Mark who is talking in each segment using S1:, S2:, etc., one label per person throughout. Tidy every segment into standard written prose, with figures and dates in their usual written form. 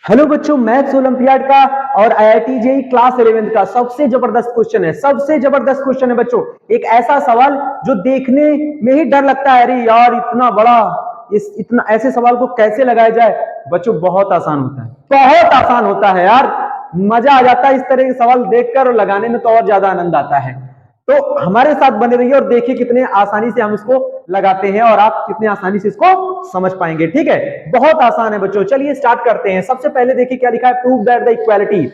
S1: Hello बच्चों, maths olympiad का और आईआईटी जेईई क्लास 11 का सबसे जबरदस्त क्वेश्चन है। सबसे जबरदस्त क्वेश्चन है बच्चों। एक ऐसा सवाल जो देखने में ही डर लगता है, अरे यार इतना बड़ा, इतना ऐसे सवाल को कैसे लगाया जाए। बच्चों बहुत आसान होता है, बहुत आसान होता है यार। मजा आ जाता है इस तरह के सवाल देखकर, और लगाने में तो और ज्यादा आनंद आता है। तो हमारे साथ बने रहिए और देखिए कितने आसानी से हम इसको लगाते हैं और आप कितने आसानी से इसको समझ पाएंगे। ठीक है, बहुत आसान है बच्चों। चलिए स्टार्ट करते हैं। सबसे पहले देखिए क्या लिखा है, prove that the equality.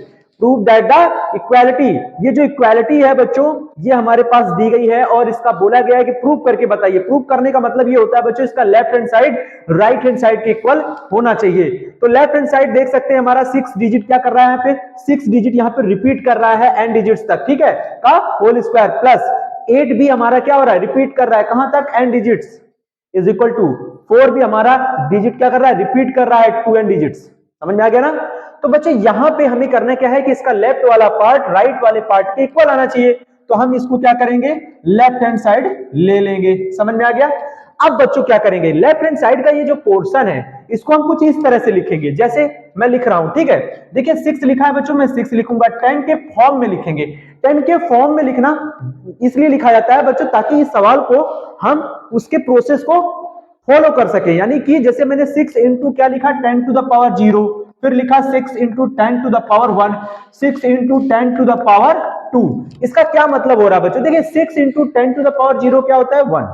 S1: Prove that the equality, ये जो इक्वालिटी है बच्चों, ये हमारे पास दी गई है और इसका बोला गया है कि प्रूव करके बताइए। प्रूव करने का मतलब ये होता है बच्चों, इसका left hand side right hand side के इक्वल होना चाहिए। तो लेफ्ट हैंड साइड देख सकते हैं हमारा 6 डिजिट क्या कर रहा है, यहाँ पे 6 डिजिट यहाँ पे रिपीट कर रहा है एन डिजिट्स तक, ठीक है, का होल स्क्वायर, प्लस 8 भी हमारा क्या हो रहा है, रिपीट कर रहा है कहां तक, n digits, is equal to 4 भी हमारा डिजिट क्या कर रहा है, रिपीट कर रहा है 2 एन डिजिट्स। समझ में आ गया ना। तो बच्चे यहां पे हमें करना क्या है कि इसका लेफ्ट वाला पार्ट राइट वाले पार्ट के इक्वल आना चाहिए। तो हम इसको क्या करेंगे, लेफ्ट हैंड साइड ले लेंगे। समझ में आ गया। अब बच्चों क्या करेंगे, लेफ्ट हैंड साइड का ये जो पोर्शन है इसको हम कुछ इस तरह से लिखेंगे जैसे मैं लिख रहा हूं, ठीक है। देखिए 6 लिखा है बच्चों, मैं 6 लिखूंगा, 10 के फॉर्म में लिखेंगे। 10 के फॉर्म में लिखना इसलिए लिखा जाता है बच्चों ताकि इस सवाल को हम उसके प्रोसेस को फॉलो कर सके। यानी कि जैसे मैंने 6 इंटू क्या लिखा, 10 टू द पावर 0, फिर लिखा 6 into 10 to the power 1, 6 into 10 to the power 2। इसका क्या मतलब हो रहा है बच्चों, देखिए 6 इंटू 10 टू द पावर 0 क्या होता है, 1,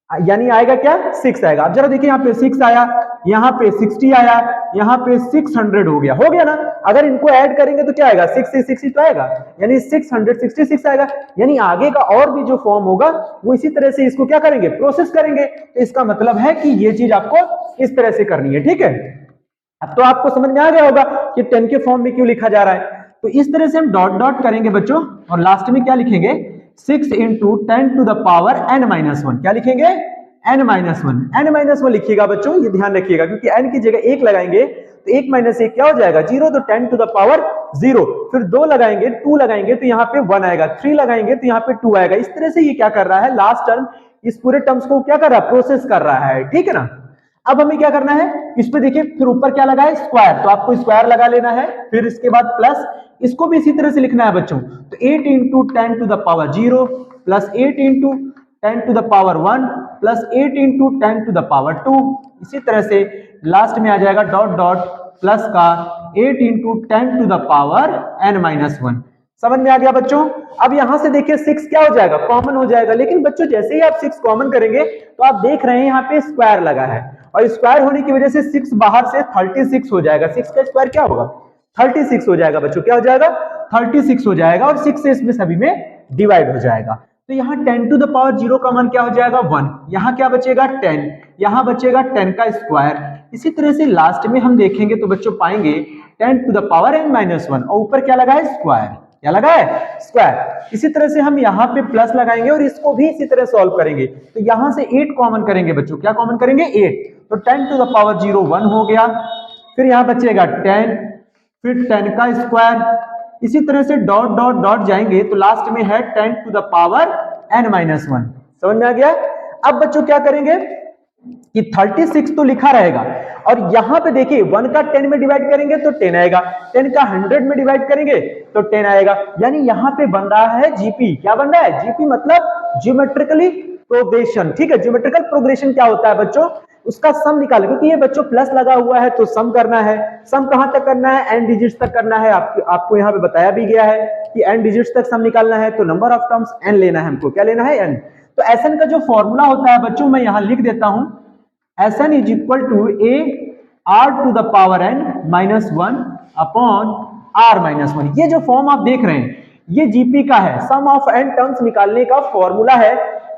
S1: यानी आएगा क्या, 6 आएगा। अब जरा देखिए यहाँ पे 6 आया, यहाँ पे 60 आया, यहाँ पे 600 हो गया ना। अगर इनको ऐड करेंगे तो क्या आएगा, 6 से 60 तो आएगा, यानी 666 आएगा। यानी आगे का और भी जो फॉर्म होगा वो इसी तरह से इसको क्या करेंगे, प्रोसेस करेंगे। तो इसका मतलब है कि ये चीज आपको इस तरह से करनी है, ठीक है। अब तो आपको समझ में आ गया होगा कि 10 के फॉर्म में क्यों लिखा जा रहा है। तो इस तरह से हम डॉट डॉट करेंगे बच्चों, और लास्ट में क्या लिखेंगे, 6 into 10 to the power n minus 1, क्या लिखेंगे, n माइनस 1, n माइनस 1 लिखिएगा बच्चों, ये ध्यान रखिएगा, क्योंकि n की जगह 1 लगाएंगे तो 1 माइनस 1 क्या हो जाएगा, 0, तो 10 टू द पावर 0, फिर 2 लगाएंगे, 2 लगाएंगे तो यहाँ पे 1 आएगा, 3 लगाएंगे तो यहाँ पे 2 आएगा। इस तरह से ये क्या कर रहा है, लास्ट टर्म इस पूरे टर्म्स को क्या कर रहा है, प्रोसेस कर रहा है, ठीक है ना। अब हमें क्या करना है, इस पे देखिए फिर ऊपर क्या लगा है, स्क्वायर, तो आपको स्क्वायर लगा लेना है, फिर इसके बाद प्लस, इसको भी इसी तरह से लिखना है बच्चों। तो 8 into 10 to the power 0 plus 8 into 10 to the power 1 plus 8 into 10 to the power 2। इसी तरह से लास्ट में आ जाएगा डॉट डॉट प्लस का 8 into 10 to the power n minus 1। समझ में आ गया बच्चों। अब यहां से देखिए 6 क्या हो जाएगा, कॉमन हो जाएगा। लेकिन बच्चों जैसे ही आप 6 कॉमन करेंगे तो आप देख रहे हैं यहाँ पे स्क्वायर लगा है, और स्क्वायर होने की वजह से 6 बाहर से 36 हो जाएगा। 6 का स्क्वायर क्या होगा, 36 हो जाएगा बच्चों, क्या हो जाएगा, 36 हो जाएगा, और 6 से इसमें सभी में डिवाइड हो जाएगा। तो यहाँ 10 टू द पावर 0 का मान क्या हो जाएगा, 1, यहाँ क्या बचेगा 10, यहाँ बचेगा 10 का स्क्वायर। इसी तरह से लास्ट में हम देखेंगे तो बच्चों पाएंगे 10 to the power n minus 1, और ऊपर क्या लगा है, स्क्वायर, क्या लगा है, स्क्वायर। इसी तरह से हम यहाँ पे प्लस लगाएंगे और इसको भी इसी तरह सॉल्व करेंगे। तो यहाँ से 8 कॉमन करेंगे बच्चों, क्या कॉमन करेंगे, 8, तो 10 टू द पावर 0 1 हो गया, फिर यहाँ बचेगा 10, फिर 10 का स्क्वायर। इसी तरह से डॉट डॉट डॉट जाएंगे तो लास्ट में है 10 to the power n minus 1। समझ में आ गया। अब बच्चों क्या करेंगे कि 36 तो लिखा रहेगा, और यहां पे देखिए 1 का 10 में डिवाइड करेंगे तो 10 आएगा, 10 का 100 में डिवाइड करेंगे तो 10 आएगा। यानी यहां पे बन रहा है जीपी। क्या बन रहा है, जीपी मतलब ज्योमेट्रिकली प्रोग्रेशन, ठीक है। ज्योमेट्रिकल प्रोग्रेशन क्या होता है बच्चों, उसका सम निकाले, क्योंकि ये बच्चों प्लस लगा हुआ है तो सम करना है। सम कहां तक करना है, एन डिजिट्स तक करना है। आपको यहाँ पे बताया भी गया है कि एन डिजिट्स तक सम निकालना है, तो नंबर ऑफ टर्म्स एन लेना है हमको, क्या लेना है, एन। तो एसएन का जो फॉर्मूला होता है बच्चों, मैं यहां लिख देता हूं, SN is equal to A R to the power N minus 1 upon R minus 1। ये जो फॉर्म आप देख रहे हैं ये जीपी का है, सम ऑफ एन टर्म्स निकालने का फॉर्मूला है,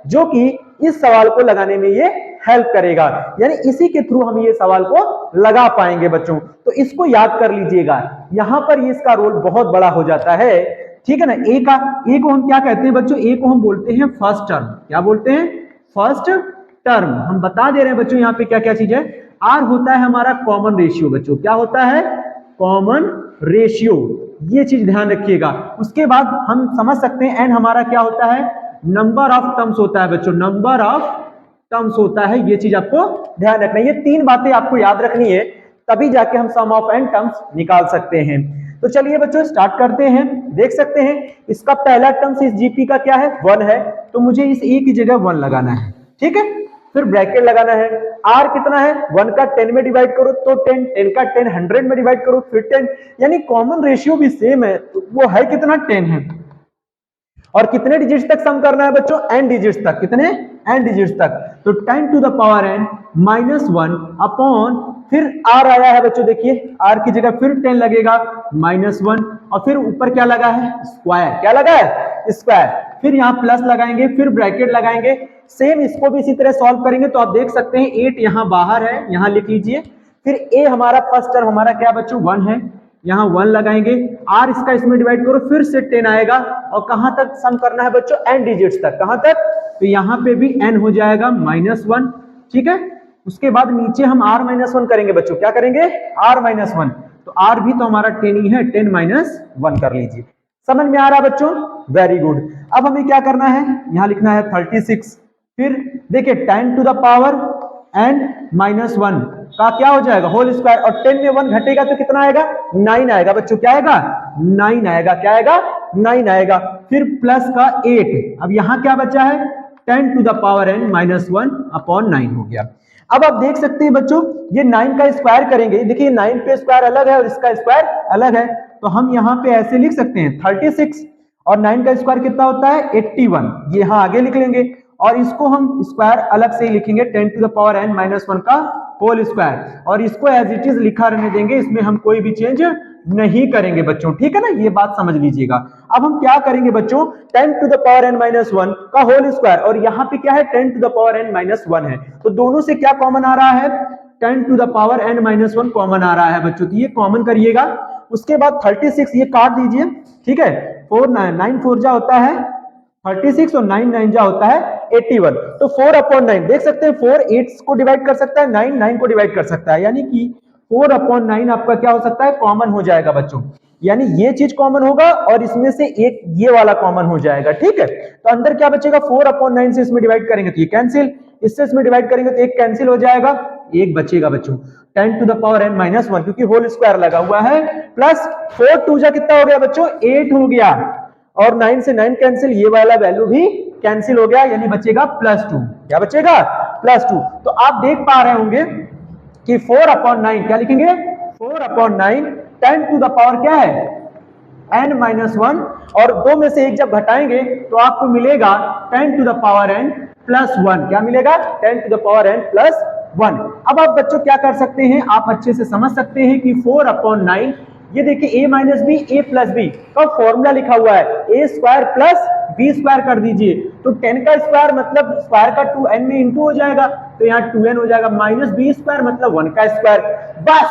S1: जो कि इस सवाल को लगाने में ये हेल्प करेगा। यानी इसी के थ्रू हम ये सवाल को लगा पाएंगे बच्चों। तो इसको याद कर लीजिएगा, यहां पर इसका रोल बहुत बड़ा हो जाता है, ठीक है ना। ए को हम क्या कहते हैं बच्चों, ए को हम बोलते हैं फर्स्ट टर्म। क्या बोलते हैं, फर्स्ट टर्म। हम बता दे रहे हैं बच्चों यहाँ पे क्या क्या चीज है। आर होता है हमारा कॉमन रेशियो बच्चों, क्या होता है, कॉमन रेशियो, ये चीज ध्यान रखिएगा। उसके बाद हम समझ सकते हैं एन हमारा क्या होता है, नंबर ऑफ टर्म्स होता है बच्चों, नंबर ऑफ टर्म्स होता है। ये चीज आपको ध्यान रखना है, ये 3 बातें आपको याद रखनी है, तभी जाके हम सम ऑफ n टर्म्स निकाल सकते हैं। तो चलिए बच्चों स्टार्ट करते हैं। देख सकते हैं इसका पहला टर्म्स इस जीपी का क्या है 1 है, तो मुझे इस ए की जगह 1 लगाना है, ठीक है। फिर ब्रैकेट लगाना है, आर कितना है 1 का 10 में डिवाइड करो तो 10, 10 का 10 100 में डिवाइड करो फिर 10, यानी कॉमन रेशियो भी सेम है, तो वो है कितना 10 है। और कितने डिजिट्स तक सम करना है बच्चों n डिजिट्स तक, कितने n डिजिट्स तक, तो 10 to the power n -1 upon फिर r आया है बच्चों, देखिए r की जगह फिर 10 लगेगा -1 और फिर ऊपर क्या लगा है स्क्वायर, क्या लगा है स्क्वायर, फिर यहाँ प्लस लगाएंगे फिर ब्रैकेट लगाएंगे। सेम इसको भी इसी तरह सॉल्व करेंगे तो आप देख सकते हैं 8 यहाँ बाहर है, यहाँ लिख लीजिए। फिर a हमारा फर्स्ट टर्म हमारा क्या बच्चों 1 है, यहाँ 1 लगाएंगे, r इसका इसमें डिवाइड करो फिर से 10 आएगा और कहां तक सम करना है बच्चों n डिजिट्स तक, कहां तक, तो यहाँ पे भी n हो जाएगा -1, ठीक है। उसके बाद नीचे हम r -1 करेंगे बच्चों, क्या करेंगे r -1, तो r भी तो हमारा 10 ही है, 10 -1 कर लीजिए। समझ में आ रहा है बच्चों, वेरी गुड। अब हमें क्या करना है, यहाँ लिखना है 36, फिर देखिए 10 टू द पावर n -1 का क्या हो जाएगा होल स्क्वायर, और 10 में 1 घटेगा तो कितना आएगा 9 आएगा बच्चों, क्या आएगा 9 आएगा, क्या आएगा 9 आएगा। फिर प्लस का 8, अब यहां क्या बचा है 10 to the power n -1 upon 9 हो गया। अब आप देख सकते हैं बच्चों ये 9 का स्क्वायर करेंगे, देखिए 9 पे स्क्वायर अलग है और इसका स्क्वायर अलग है, तो हम यहाँ पे ऐसे लिख सकते हैं 36 और 9 का स्क्वायर कितना होता है 81, ये यहाँ आगे लिख लेंगे और इसको हम स्क्वायर अलग से ही लिखेंगे 10 टू द पावर n -1 का होल स्क्वायर, और इसको एज इट इज लिखा रहने देंगे, इसमें हम कोई भी चेंज नहीं करेंगे बच्चों, ठीक है ना, ये बात समझ लीजिएगा। अब हम क्या करेंगे बच्चों 10 टू द पावर n -1 का होल स्क्वायर, और यहाँ पे क्या है 10 टू द पावर n -1 है, तो दोनों से क्या कॉमन आ रहा है 10 to the power n -1 common आ रहा है बच्चों, तो ये कॉमन करिएगा। उसके बाद 36 ये काट दीजिए, ठीक है, 4 9 4 जा होता है 36 और 9 9 जा होता है 81, तो 4/9 देख सकते हैं 4 8 को डिवाइड कर सकता है, 9 9 को डिवाइड कर सकता है, यानी कि 4/9 आपका क्या हो सकता है कॉमन हो जाएगा बच्चों, यानी ये चीज कॉमन होगा और इसमें से एक ये वाला कॉमन हो जाएगा, ठीक है। तो अंदर क्या बचेगा 4/9 से इसमें डिवाइड करेंगे तो ये कैंसिल, इससे इसमें डिवाइड करेंगे तो एक कैंसिल हो जाएगा, एक बचेगा बच्चों 10 टू द पावर n -1 क्योंकि होल स्क्वायर लगा हुआ है, प्लस 4 2 जा कितना हो गया बच्चों 8 हो गया, और 9 से 9 कैंसिल, ये वाला वैल्यू भी कैंसिल हो गया, यानी बचेगा +2, क्या बचेगा +2। तो आप देख पा रहे होंगे कि 4/9 क्या लिखेंगे 4/9 10 टू द पावर क्या है n -1, और 2 में से एक जब घटाएंगे तो आपको मिलेगा 10 टू द पावर n +1, क्या मिलेगा 10 टू द पावर n +1। अब आप बच्चों क्या कर सकते हैं, आप अच्छे से समझ सकते हैं कि 4/9, ये देखिए a - b a + b का फॉर्मूला लिखा हुआ है, a square plus b square कर दीजिए, तो 10 का स्क्वायर मतलब स्क्वायर का 2n में इंटू हो जाएगा, तो यहाँ 2n हो जाएगा, माइनस b स्क्वायर मतलब 1 का स्क्वायर, बस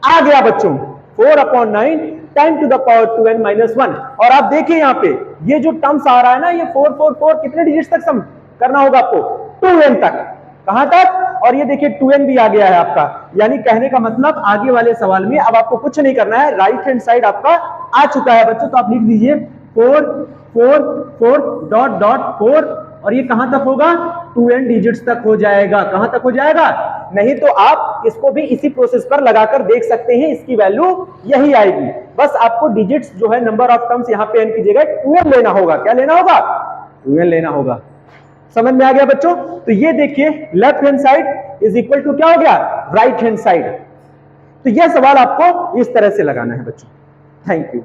S1: आ गया बच्चों 4/9 10 टू द पावर 2n -1। और आप देखिए यहाँ पे ये जो टर्म्स आ रहा है ना, ये 4 4 4 कितने डिजिट्स तक सम करना होगा आपको 2n तक, कहां तक, और ये देखिए 2n भी आ गया है आपका, यानी कहने का मतलब आगे वाले सवाल में अब आपको कुछ नहीं करना है, राइट हैंड साइड आपका आ चुका है बच्चों, तो आप लिख दीजिए 4 4 4 डॉट डॉट 4, और ये कहां तक होगा 2n डिजिट्स तक हो जाएगा, कहां तक हो जाएगा, नहीं तो आप इसको भी इसी प्रोसेस पर लगाकर देख सकते हैं, इसकी वैल्यू यही आएगी, बस आपको डिजिट्स जो है नंबर ऑफ टर्म्स यहाँ पे n की जगह 2n लेना होगा, क्या लेना होगा 2n लेना होगा। समझ में आ गया बच्चों, तो ये देखिए left hand side is equal to क्या हो गया राइट हैंड साइड, तो यह सवाल आपको इस तरह से लगाना है बच्चों। Thank you.